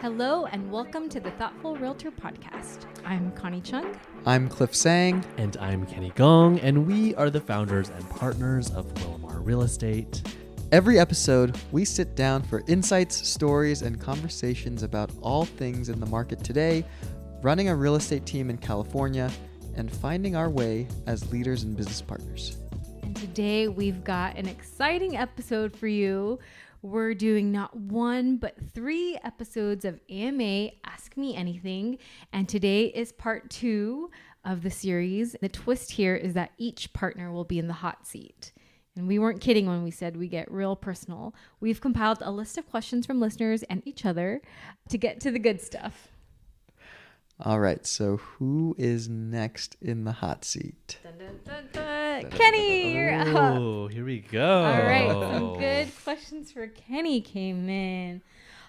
Hello and welcome to the Thoughtful Realtor podcast. I'm Connie Chung. I'm Tsang. And I'm Kenny Gong, and we are the founders and partners of Willamar Real Estate. Every episode, we sit down for insights, stories, and conversations about all things in the market today, running a real estate team in California, and finding our way as leaders and business partners. And today we've got an exciting episode for you. We're doing not one, but 3 episodes of AMA Ask Me Anything. And today is part 2 of the series. The twist here is that each partner will be in the hot seat. And we weren't kidding when we said we get real personal. We've compiled a list of questions from listeners and each other to get to the good stuff. All right, so who is next in the hot seat? Dun, dun, dun, dun. Kenny, you're up. Oh, here we go. All right, some good questions for Kenny came in.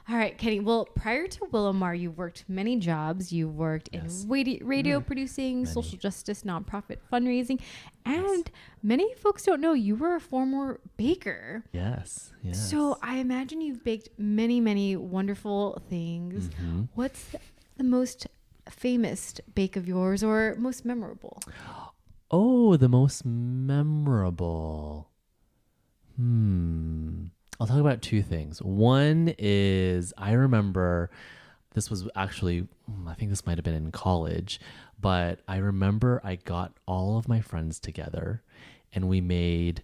All right, Kenny. Well, prior to Willamar, you worked many jobs. You worked in radio producing, social justice, nonprofit fundraising, and many folks don't know you were a former baker. Yes. So I imagine you've baked many, many wonderful things. Mm-hmm. What's the most famous bake of yours or most memorable? Oh, the most memorable. I'll talk about 2 things. One is I remember this was actually, I think this might have been in college, but I remember I got all of my friends together and we made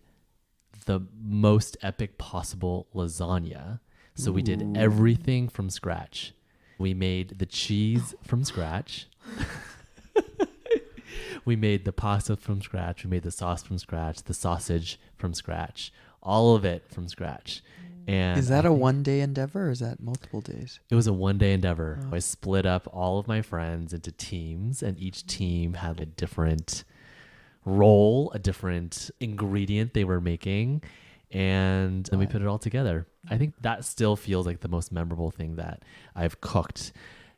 the most epic possible lasagna. So we did everything from scratch. We made the cheese from scratch. We made the pasta from scratch. We made the sauce from scratch, the sausage from scratch, all of it from scratch. And Is that a one-day endeavor or is that multiple days? it was a one-day endeavor. I split up all of my friends into teams, and each team had a different role, a different ingredient they were making, and then we put it all together. I think that still feels like the most memorable thing that I've cooked.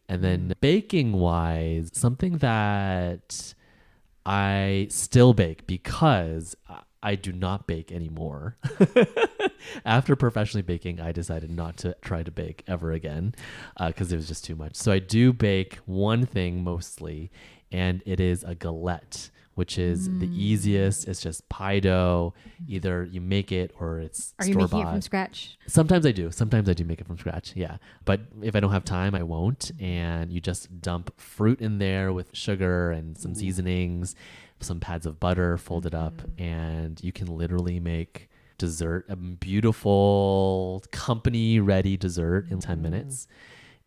And then baking wise, something that I still bake because I do not bake anymore. After professionally baking, I decided not to try to bake ever again because it was just too much. So I do bake one thing mostly, and it is a galette, which is the easiest. It's just pie dough. Either you make it or it's store-bought. Are you making it from scratch? Sometimes I do. Sometimes I do make it from scratch. Yeah. But if I don't have time, I won't. And you just dump fruit in there with sugar and some seasonings, some pads of butter, fold it up, and you can literally make dessert, a beautiful company-ready dessert in 10 minutes.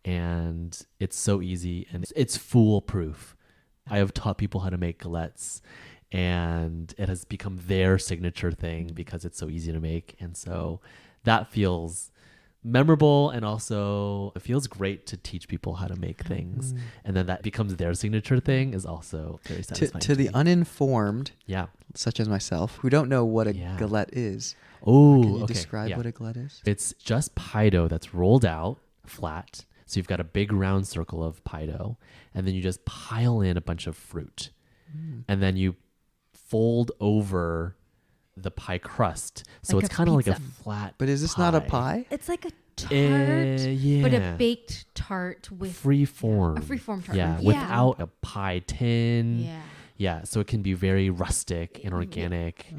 And it's so easy and it's foolproof. I have taught people how to make galettes, and it has become their signature thing because it's so easy to make. And so that feels memorable, and also it feels great to teach people how to make things. And then that becomes their signature thing is also very satisfying. To the uninformed, such as myself, who don't know what a galette is, can you describe what a galette is? It's just pie dough that's rolled out flat. So you've got a big round circle of pie dough, and then you just pile in a bunch of fruit. And then you fold over the pie crust. So Like it's a kind of like a pizza. flat But is this not a pie? It's like a tart, but a yeah. baked tart with free form. a freeform tart. Yeah, Yeah. without a pie tin. Yeah. Yeah, so it can be very rustic and organic.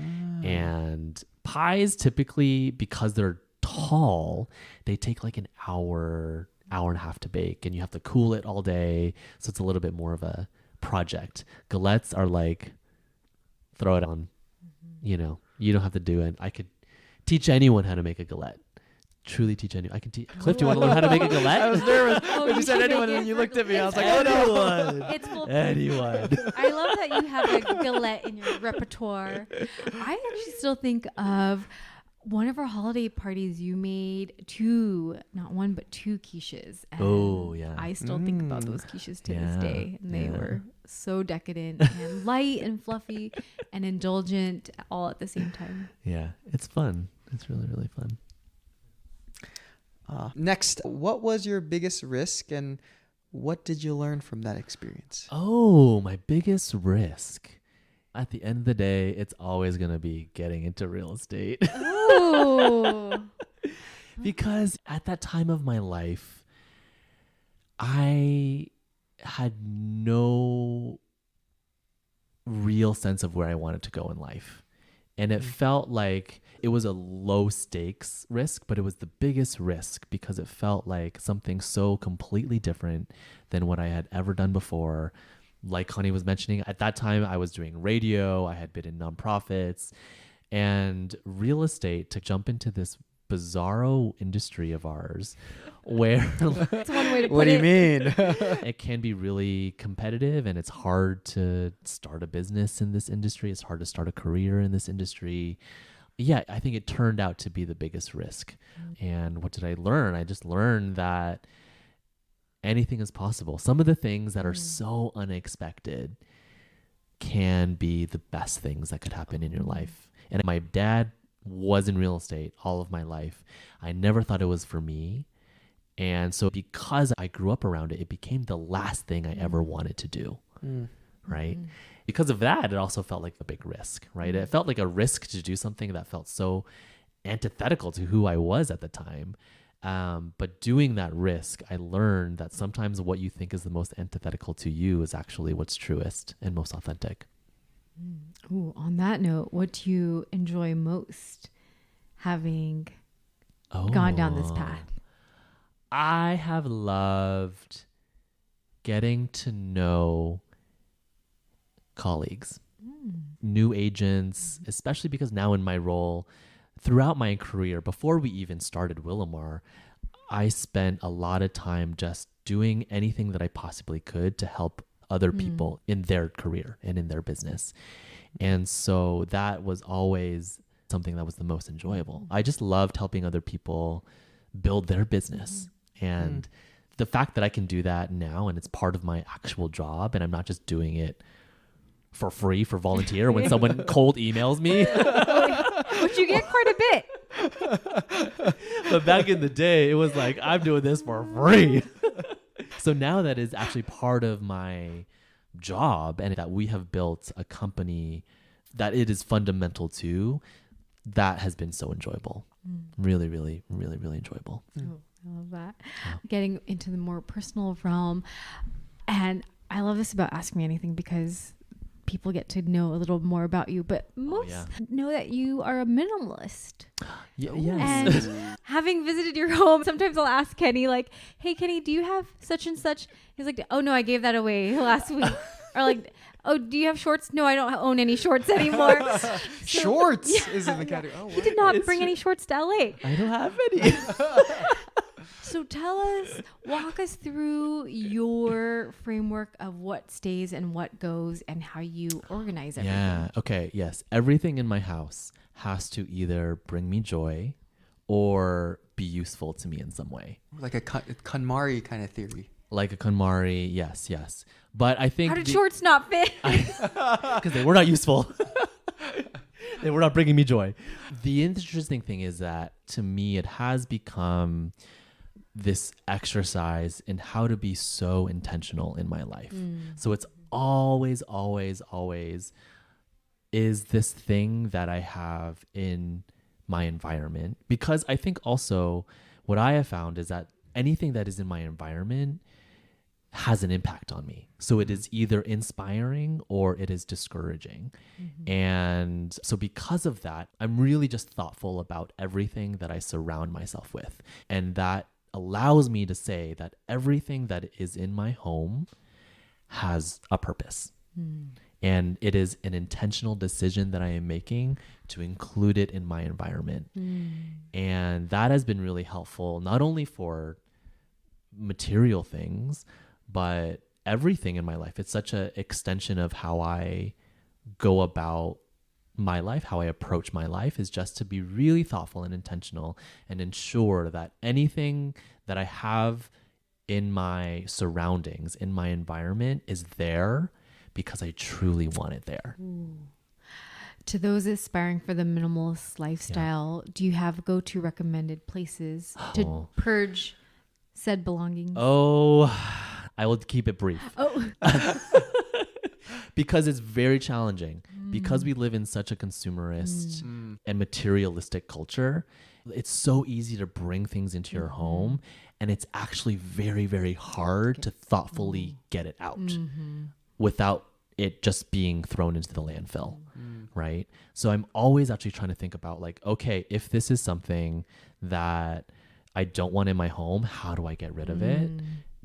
And pies typically, because they're tall, they take like an hour and a half to bake, and you have to cool it all day. So it's a little bit more of a project. Galettes are like, throw it on, you don't have to do it. I could teach anyone how to make a galette. Truly teach anyone. I can teach. Cliff, do you want to learn how to make a galette? I was nervous Oh, when you you said should anyone make and it you for looked at me. I was like, Galette. oh no. It's full. Anyone. I love that you have a galette in your repertoire. I actually still think of one of our holiday parties. You made 2, not 1, but 2 quiches. And Oh, yeah. I still think about those quiches to this Yeah, day. And they yeah. were so decadent and light and fluffy and indulgent all at the same time. Yeah, it's fun. It's really, really fun. Next, what was your biggest risk and what did you learn from that experience? Oh, my biggest risk. At the end of the day, it's always going to be getting into real estate. Ooh. Because at that time of my life, I had no real sense of where I wanted to go in life. And it felt like it was a low stakes risk, but it was the biggest risk because it felt like something so completely different than what I had ever done before. Like Connie was mentioning, at that time I was doing radio, I had been in nonprofits, and real estate, to jump into this bizarro industry of ours where That's one way to put it. What do you mean? it can be really competitive, and it's hard to start a business in this industry. It's hard to start a career in this industry. Yeah, I think it turned out to be the biggest risk. And what did I learn? I just learned that anything is possible. Some of the things that are so unexpected can be the best things that could happen in your life. And my dad was in real estate all of my life. I never thought it was for me. And so because I grew up around it, it became the last thing I ever wanted to do. Right? Because of that, it also felt like a big risk, right? It felt like a risk to do something that felt so antithetical to who I was at the time. But doing that risk, I learned that sometimes what you think is the most antithetical to you is actually what's truest and most authentic. Ooh, on that note, what do you enjoy most having gone down this path? I have loved getting to know colleagues, new agents, especially because now in my role, throughout my career, before we even started Willamar, I spent a lot of time just doing anything that I possibly could to help other people in their career and in their business. And so that was always something that was the most enjoyable. I just loved helping other people build their business. And the fact that I can do that now, and it's part of my actual job, and I'm not just doing it for free, for volunteer, when someone cold emails me. Which you get quite a bit. But back in the day, it was like, I'm doing this for free. So now that is actually part of my job, and that we have built a company that it is fundamental to, that has been so enjoyable. Really, really, really, really enjoyable. Oh, I love that. Getting into the more personal realm. And I love this about Ask Me Anything because people get to know a little more about you, but most know that you are a minimalist. Yes. And having visited your home, sometimes I'll ask Kenny, like, hey, Kenny, do you have such and such? He's like, oh, no, I gave that away last week. Or like, oh, do you have shorts? No, I don't own any shorts anymore. Shorts is in the category. Oh, He did not bring any shorts to LA. I don't have any. So tell us, walk us through your framework of what stays and what goes and how you organize everything. Yeah. Okay. Yes. Everything in my house has to either bring me joy or be useful to me in some way. like a KonMari kind of theory. Like a KonMari. Yes. Yes. But I think how did shorts not fit? Because they were not useful. They were not bringing me joy. The interesting thing is that to me, it has become this exercise in how to be so intentional in my life. So it's always, always, always is this thing that I have in my environment. Because I think also what I have found is that anything that is in my environment has an impact on me. So it is either inspiring or it is discouraging. And so because of that, I'm really just thoughtful about everything that I surround myself with. And that allows me to say that everything that is in my home has a purpose. And it is an intentional decision that I am making to include it in my environment. And that has been really helpful, not only for material things, but everything in my life. It's such an extension of how I go about my life, how I approach my life, is just to be really thoughtful and intentional and ensure that anything that I have in my surroundings, in my environment, is there because I truly want it there. To those aspiring for the minimalist lifestyle, do you have go-to recommended places to purge said belongings? Oh, I will keep it brief. Oh. Because it's very challenging. because we live in such a consumerist and materialistic culture, it's so easy to bring things into your home, and it's actually very, very hard to thoughtfully get it out without it just being thrown into the landfill, right? So I'm always actually trying to think about like, okay, if this is something that I don't want in my home, how do I get rid of it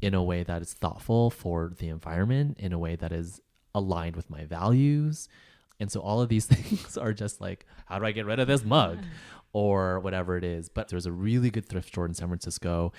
in a way that is thoughtful for the environment, in a way that is aligned with my values? And so all of these things are just like, how do I get rid of this mug or whatever it is? But there's a really good thrift store in San Francisco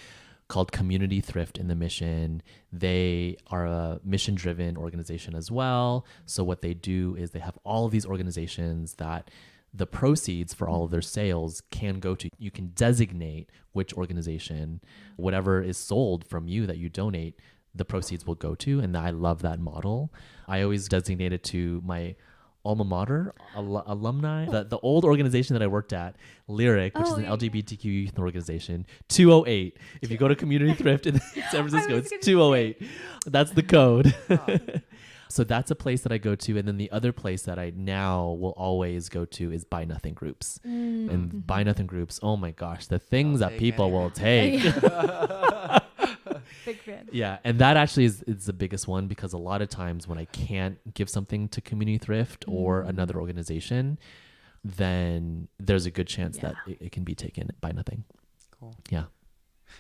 called Community Thrift in the Mission. They are a mission-driven organization as well. So what they do is they have all of these organizations that the proceeds for all of their sales can go to. You can designate which organization, whatever is sold from you that you donate, the proceeds will go to. And I love that model. I always designate it to my alma mater, alumni, the old organization that I worked at, Lyric, which is an LGBTQ youth organization, 208. If you go to Community Thrift in San Francisco, it's 208. That's the code. So that's a place that I go to. And then the other place that I now will always go to is Buy Nothing groups. And Buy Nothing groups, oh my gosh, the things that people will take. Big fan. Yeah, and that actually is the biggest one, because a lot of times when I can't give something to Community Thrift or another organization, then there's a good chance that it can be taken by nothing. Cool. Yeah.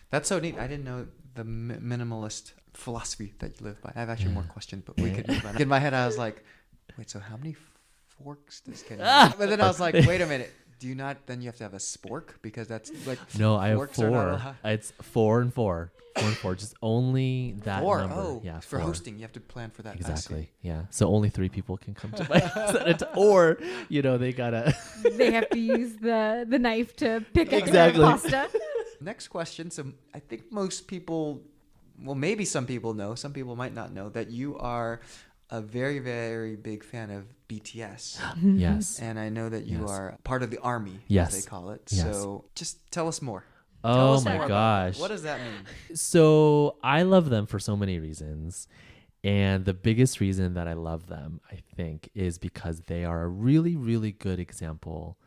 That's so neat. I didn't know the minimalist philosophy that you live by. I have actually more questions, but we could move on. In my head, I was like, wait, so how many forks does Kenny have? But then I was like, wait a minute. Do you not, then you have to have a spork? Because that's like, no, I have 4. It's 4 and 4. 4 and 4, just only that 4. number. Oh, yeah, for 4. hosting, you have to plan for that. Exactly. Yeah. So only 3 people can come to my house at a time. Or, they gotta. They have to use the knife to pick up Exactly. the pasta. Next question. So I think most people, well, maybe some people know, some people might not know that you are a very, very big fan of BTS. Yes. And I know that you are part of the army, Yes. as they call it. Yes. So just tell us more. Oh my gosh. What does that mean? So I love them for so many reasons. And the biggest reason that I love them, I think, is because they are a really, really good example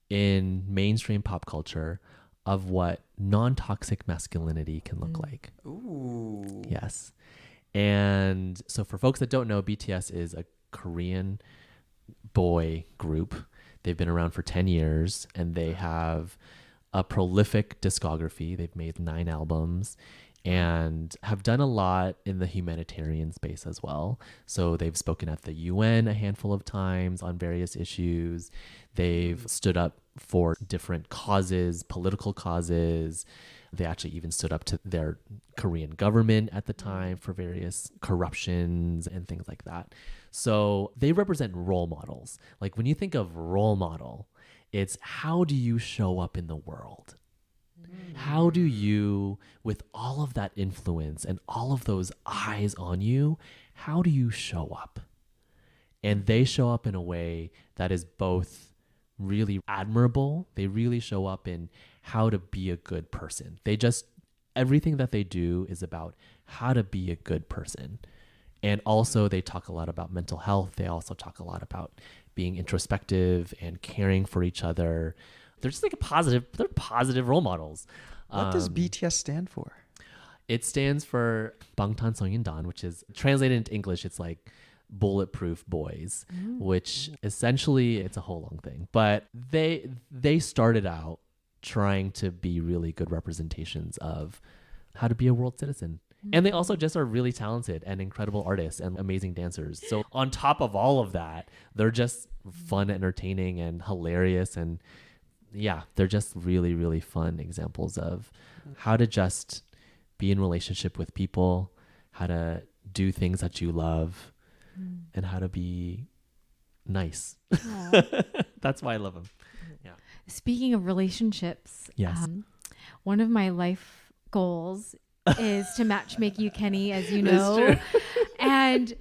in mainstream pop culture of what non-toxic masculinity can look like. Ooh. Yes. And so for folks that don't know, BTS is a Korean boy group. They've been around for 10 years and they have a prolific discography. They've made 9 albums and have done a lot in the humanitarian space as well. So they've spoken at the UN a handful of times on various issues. They've stood up for different causes, political causes. They actually even stood up to their Korean government at the time for various corruptions and things like that. So they represent role models. Like when you think of role model, it's how do you show up in the world? How do you, with all of that influence and all of those eyes on you, how do you show up? And they show up in a way that is both really admirable. They really show up in how to be a good person. Everything that they do is about how to be a good person. And also they talk a lot about mental health. They also talk a lot about being introspective and caring for each other. They're just like they're positive role models. What does BTS stand for? It stands for Bangtan, which is translated into English. It's like bulletproof boys, which essentially it's a whole long thing, but they started out trying to be really good representations of how to be a world citizen. And they also just are really talented and incredible artists and amazing dancers. So on top of all of that, they're just fun, entertaining, and hilarious. And yeah, they're just really, really fun examples of how to just be in relationship with people, how to do things that you love, and how to be nice. That's why I love them. Yeah. Speaking of relationships, Yes. One of my life goals is to matchmake you, Kenny, as you know. And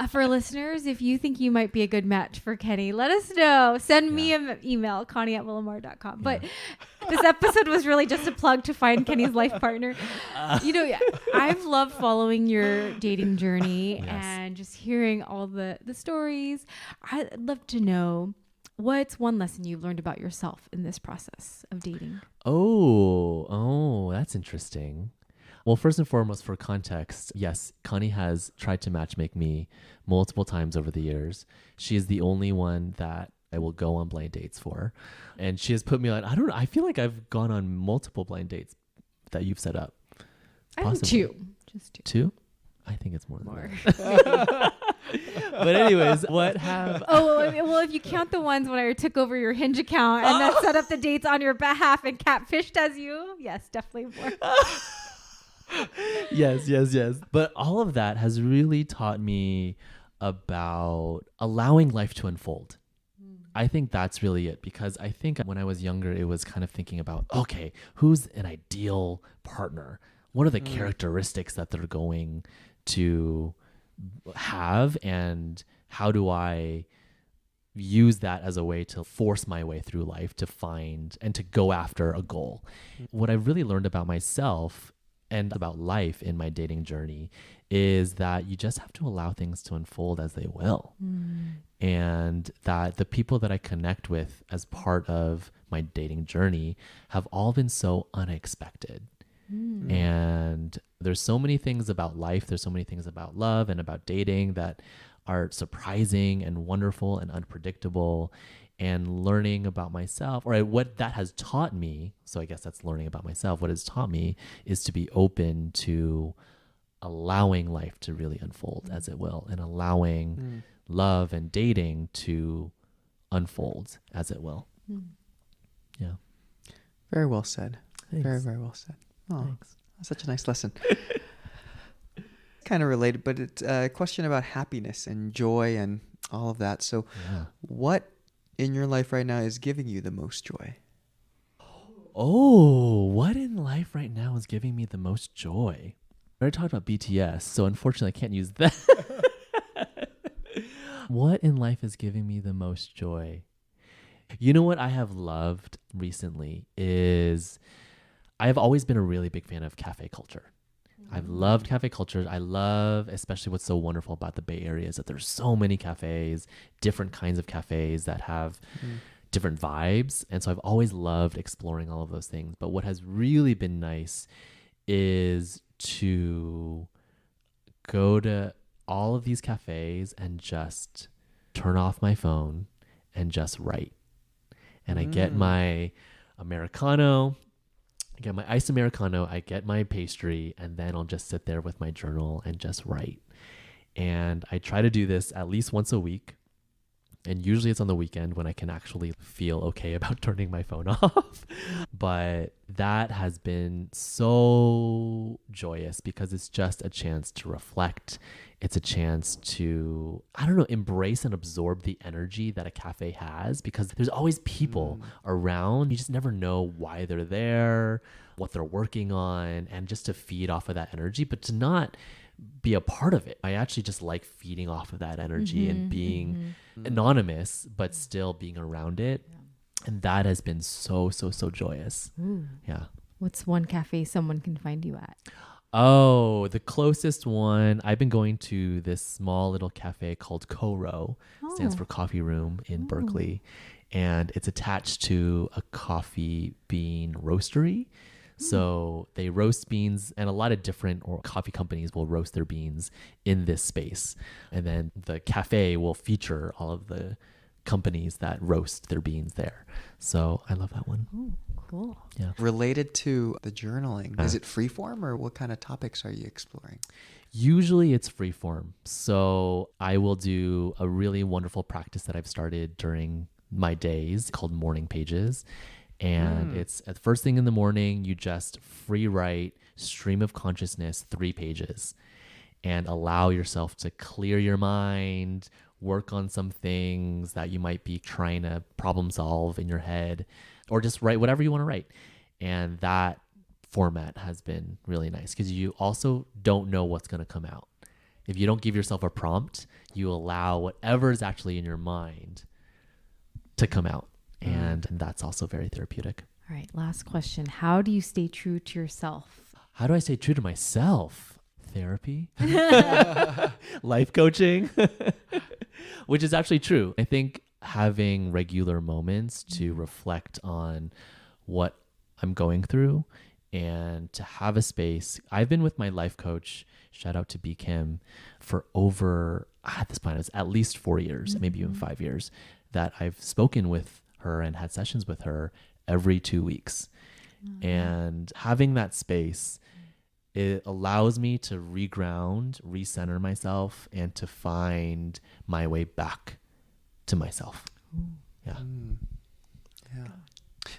for listeners, if you think you might be a good match for Kenny, let us know. Send me an email, Connie@willamar.com. But This episode was really just a plug to find Kenny's life partner. I've loved following your dating journey and just hearing all the stories. I'd love to know, what's one lesson you've learned about yourself in this process of dating? Oh, that's interesting. Well, first and foremost, for context, yes, Connie has tried to matchmake me multiple times over the years. She is the only one that I will go on blind dates for. And she has put me on, I feel like I've gone on multiple blind dates that you've set up. I think two. Just two. Two? I think it's more than that. But anyways, what have... well, if you count the ones when I took over your Hinge account and then set up the dates on your behalf and catfished as you, yes, definitely more. Yes. But all of that has really taught me about allowing life to unfold. I think that's really it, because I think when I was younger, it was kind of thinking about, okay, who's an ideal partner? What are the characteristics that they're going to have, and how do I use that as a way to force my way through life to find and to go after a goal? What I've really learned about myself and about life in my dating journey is that you just have to allow things to unfold as they will. And that the people that I connect with as part of my dating journey have all been so unexpected. And there's so many things about life, there's so many things about love and about dating that are surprising and wonderful and unpredictable. And learning about myself, or what that has taught me, so I guess that's learning about myself, what it's taught me is to be open to allowing life to really unfold as it will, and allowing love and dating to unfold as it will. Yeah. Very well said. Thanks. Very, very well said. Oh, Thanks. such a nice lesson. Kind of related, but it's a question about happiness and joy and all of that. So what in your life right now is giving you the most joy? Oh, what in life right now is giving me the most joy? I already talked about BTS, so unfortunately I can't use that. What in life is giving me the most joy? You know what I have loved recently is I have always been a really big fan of cafe culture. I've loved cafe culture. I love, especially what's so wonderful about the Bay Area is that there's so many cafes, different kinds of cafes that have different vibes. And so I've always loved exploring all of those things. But what has really been nice is to go to all of these cafes and just turn off my phone and just write. And I get my Americano, I get my iced Americano, I get my pastry, and then I'll just sit there with my journal and just write. And I try to do this at least once a week. And usually it's on the weekend when I can actually feel okay about turning my phone off. But that has been so joyous because it's just a chance to reflect. It's a chance to, embrace and absorb the energy that a cafe has, because there's always people around. You just never know why they're there, what they're working on, and just to feed off of that energy, but to not be a part of it. I actually just like feeding off of that energy and being anonymous, but still being around it. And that has been so, so, so joyous. Yeah. What's one cafe someone can find you at? Oh, the closest one, I've been going to this small little cafe called Koro, stands for coffee room in Berkeley. And it's attached to a coffee bean roastery. So they roast beans, and a lot of different coffee companies will roast their beans in this space. And then the cafe will feature all of the companies that roast their beans there. So I love that one. Oh, cool. Yeah. Related to the journaling, is it freeform, or what kind of topics are you exploring? Usually it's freeform. So I will do a really wonderful practice that I've started during my days called morning pages. And it's at the first thing in the morning, you just free write stream of consciousness, 3 pages, and allow yourself to clear your mind, work on some things that you might be trying to problem solve in your head, or just write whatever you want to write. And that format has been really nice because you also don't know what's going to come out. If you don't give yourself a prompt, you allow whatever is actually in your mind to come out. And that's also very therapeutic. All right, last question. How do you stay true to yourself? How do I stay true to myself? Therapy, life coaching, which is actually true. I think having regular moments to reflect on what I'm going through and to have a space. I've been with my life coach, shout out to B Kim, for over, at this point, it was at least 4 years, maybe even 5 years, that I've spoken with her and had sessions with her every 2 weeks. And having that space, it allows me to reground, recenter myself, and to find my way back to myself. Yeah. Yeah.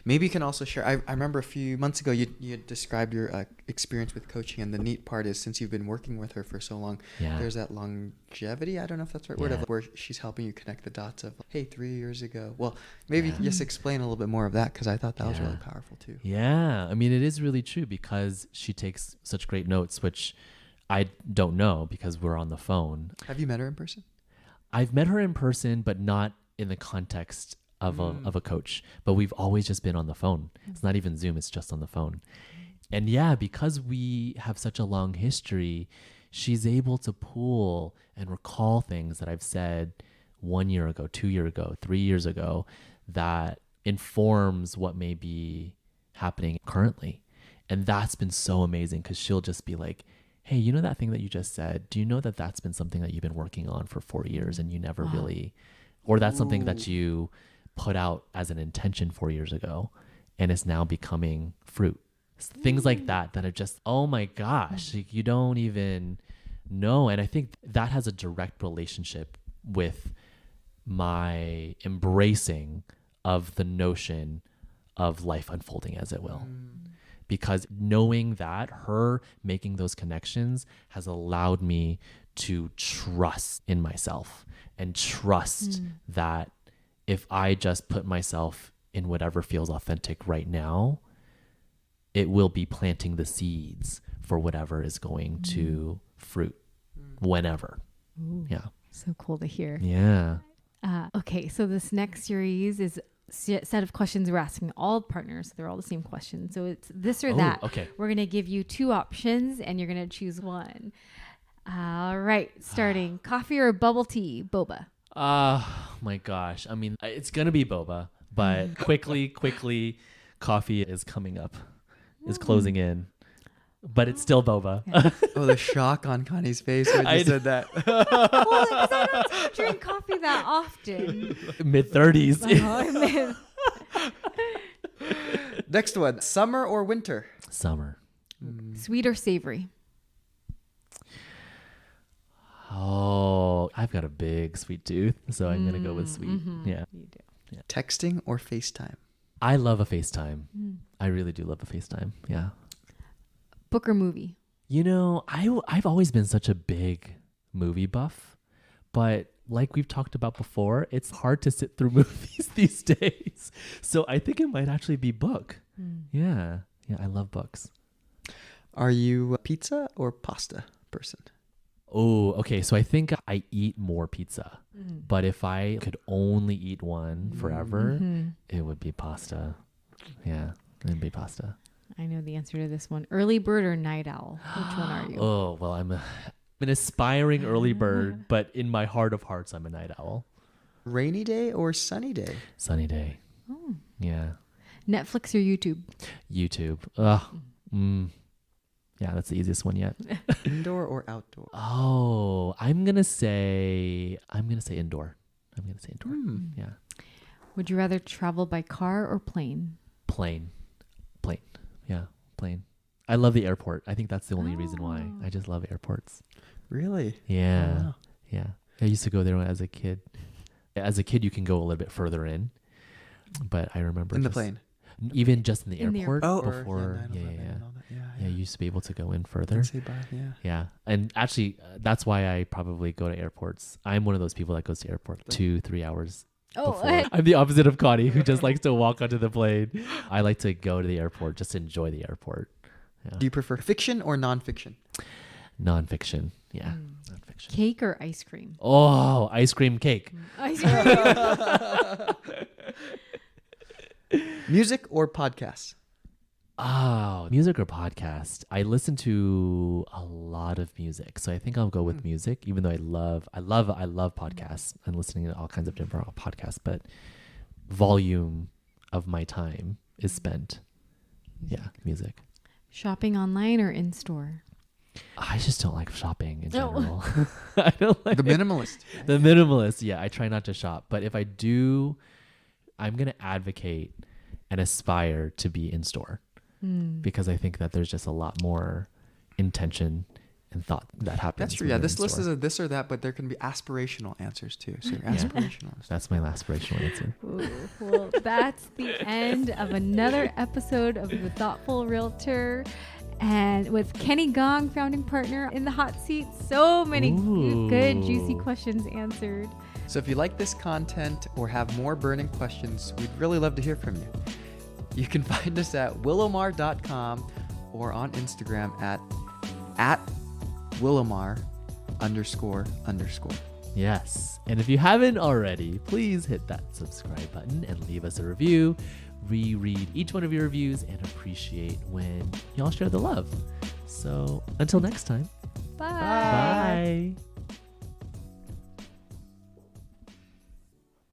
Maybe you can also share. I remember a few months ago you had described your experience with coaching, and the neat part is since you've been working with her for so long, there's that longevity. I don't know if that's the right word, of where she's helping you connect the dots of, hey, 3 years ago. Well, maybe just explain a little bit more of that, because I thought that was really powerful too. Yeah. I mean, it is really true because she takes such great notes, which I don't know because we're on the phone. Have you met her in person? I've met her in person, but not in the context of a coach, but we've always just been on the phone. It's not even Zoom, it's just on the phone. And yeah, because we have such a long history, she's able to pull and recall things that I've said 1 year ago, 2 years ago, 3 years ago, that informs what may be happening currently. And that's been so amazing because she'll just be like, hey, you know that thing that you just said? Do you know that that's been something that you've been working on for 4 years and you never really, or that's something that you put out as an intention 4 years ago and it's now becoming fruit. Things like that are just, oh my gosh, you don't even know. And I think that has a direct relationship with my embracing of the notion of life unfolding as it will. Because knowing that, her making those connections has allowed me to trust in myself and trust that if I just put myself in whatever feels authentic right now, it will be planting the seeds for whatever is going to fruit whenever. Yeah. So cool to hear. Yeah. Okay, so this next series is set of questions we're asking all partners. They're all the same questions. So it's this or that. Okay. We're going to give you 2 options and you're going to choose one. All right, starting coffee or bubble tea, boba. My gosh. I mean, it's going to be boba, but quickly, coffee is coming up, is closing in, but it's still boba. Yeah. Oh, the shock on Connie's face when you said that. Well, because I don't drink coffee that often. Mid-30s. Next one, summer or winter? Summer. Sweet or savory? Oh, I've got a big sweet tooth, so I'm going to go with sweet. Yeah. You do. Yeah. Texting or FaceTime? I love a FaceTime. I really do love a FaceTime. Yeah. Book or movie? You know, I've always been such a big movie buff, but like we've talked about before, it's hard to sit through movies these days. So I think it might actually be book. Yeah. Yeah, I love books. Are you a pizza or pasta person? Oh, okay. So I think I eat more pizza, but if I could only eat one forever, it would be pasta. Yeah, it'd be pasta. I know the answer to this one. Early bird or night owl? Which one are you? Oh, well, I'm an aspiring early bird, but in my heart of hearts, I'm a night owl. Rainy day or sunny day? Sunny day. Oh. Yeah. Netflix or YouTube? YouTube. Yeah, that's the easiest one yet. Indoor or outdoor? Oh, I'm gonna say indoor. Yeah. Would you rather travel by car or plane? Plane. Yeah, plane. I love the airport. I think that's the only reason why. I just love airports. Really? Yeah. Oh, wow. Yeah. I used to go there as a kid. As a kid, you can go a little bit further in, but I remember In the plane? Even just in the In the airport airport. before. Yeah, 9/11 Yeah. and all that. Yeah, you used to be able to go in further. Can say bye, yeah. Yeah. And actually, that's why I probably go to airports. I'm one of those people that goes to airport 2-3 hours before. I'm the opposite of Connie, who just likes to walk onto the plane. I like to go to the airport, just to enjoy the airport. Yeah. Do you prefer fiction or nonfiction? Nonfiction. Yeah. Nonfiction. Cake or ice cream? Oh, ice cream cake. Ice cream. Music or podcasts? Oh, music or podcast? I listen to a lot of music, so I think I'll go with music. Even though I love podcasts and listening to all kinds of different podcasts, but volume of my time is spent, music. Shopping online or in store? I just don't like shopping in general. I don't like The minimalist. The minimalist. Yeah, I try not to shop, but if I do, I'm gonna advocate and aspire to be in store. Because I think that there's just a lot more intention and thought that happens. That's true. Yeah, this list is a this or that, but there can be aspirational answers too. So you're aspirational. That's my aspirational answer. Ooh, well, that's the end of another episode of The Thoughtful Realtor. And with Kenny Gong, founding partner, in the hot seat. So many good, juicy questions answered. So if you like this content or have more burning questions, we'd really love to hear from you. You can find us at willowmar.com or on Instagram at willowmar__. Yes. And if you haven't already, please hit that subscribe button and leave us a review. We read each one of your reviews and appreciate when y'all share the love. So until next time. Bye. Bye.